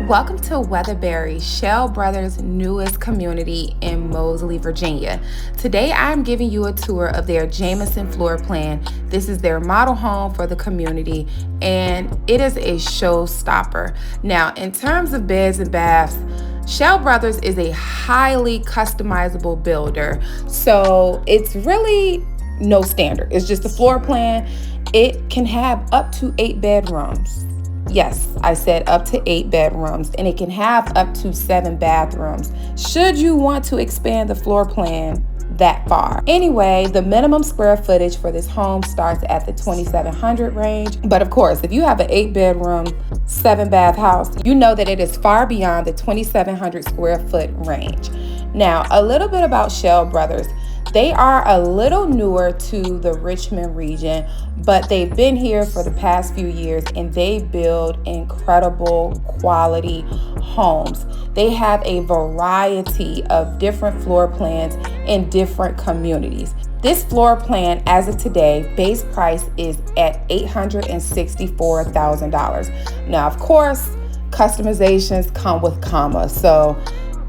Welcome to Weatherbury, Schell Brothers' newest community in Moseley, Virginia. Today I'm giving you a tour of their Jameson floor plan. This is their model home for the community and it is a showstopper. Now, in terms of beds and baths, Schell Brothers is a highly customizable builder, so it's really no standard. It's just a floor plan. It can have up to 8 bedrooms. Yes, I said up to 8 bedrooms, and it can have up to 7 bathrooms should you want to expand the floor plan that far. Anyway, the minimum square footage for this home starts at the 2,700 range. But of course, if you have an 8 bedroom, 7 bath house, you know that it is far beyond the 2,700 square foot range. Now, a little bit about Schell Brothers. They are a little newer to the Richmond region, but they've been here for the past few years and they build incredible quality homes. They have a variety of different floor plans in different communities. This floor plan, as of today, base price is at $864,000. Now, of course, customizations come with commas. So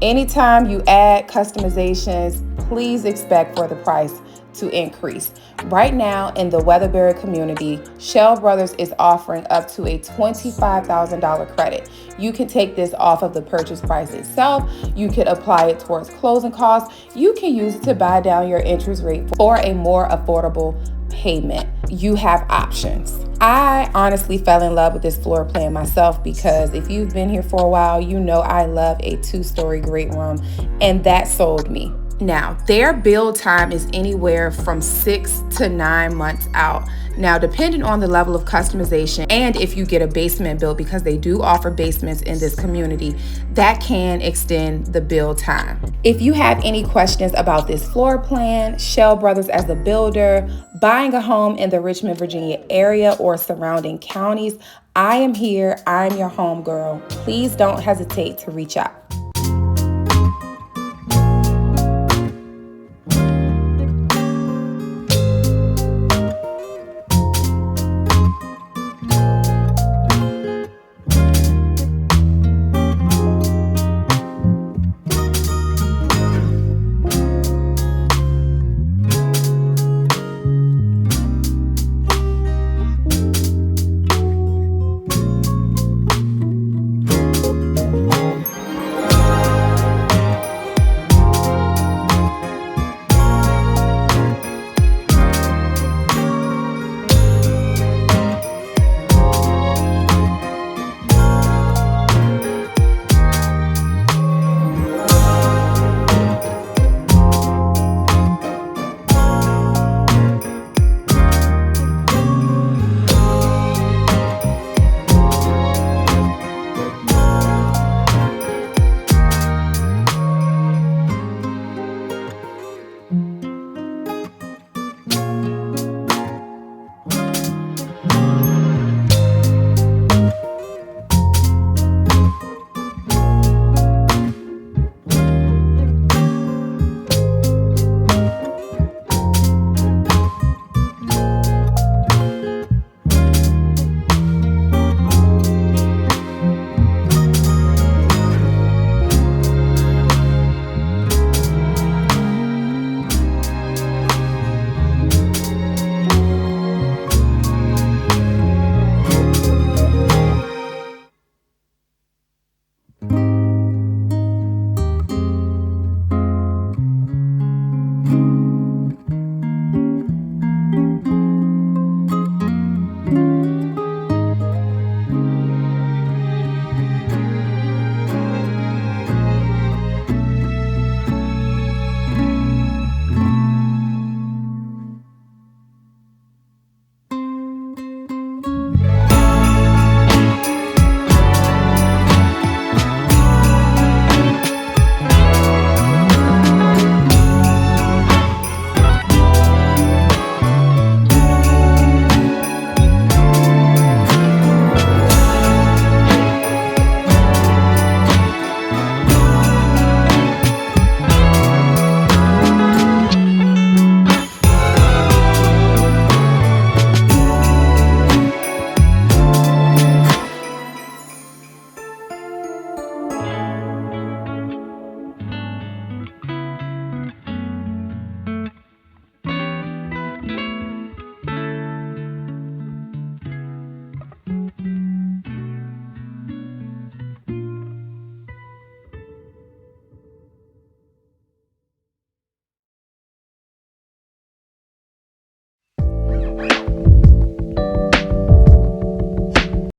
anytime you add customizations, please expect for the price to increase. Right now in the Weatherbury community, Schell Brothers is offering up to a $25,000 credit. You can take this off of the purchase price itself. You could apply it towards closing costs. You can use it to buy down your interest rate for a more affordable payment. You have options. I honestly fell in love with this floor plan myself because if you've been here for a while, you know I love a 2-story great room, and that sold me. Now, their build time is anywhere from 6 to 9 months out. Now, depending on the level of customization and if you get a basement built, because they do offer basements in this community, that can extend the build time. If you have any questions about this floor plan, Schell Brothers as a builder, buying a home in the Richmond, Virginia area or surrounding counties, I am here. I'm your home girl. Please don't hesitate to reach out.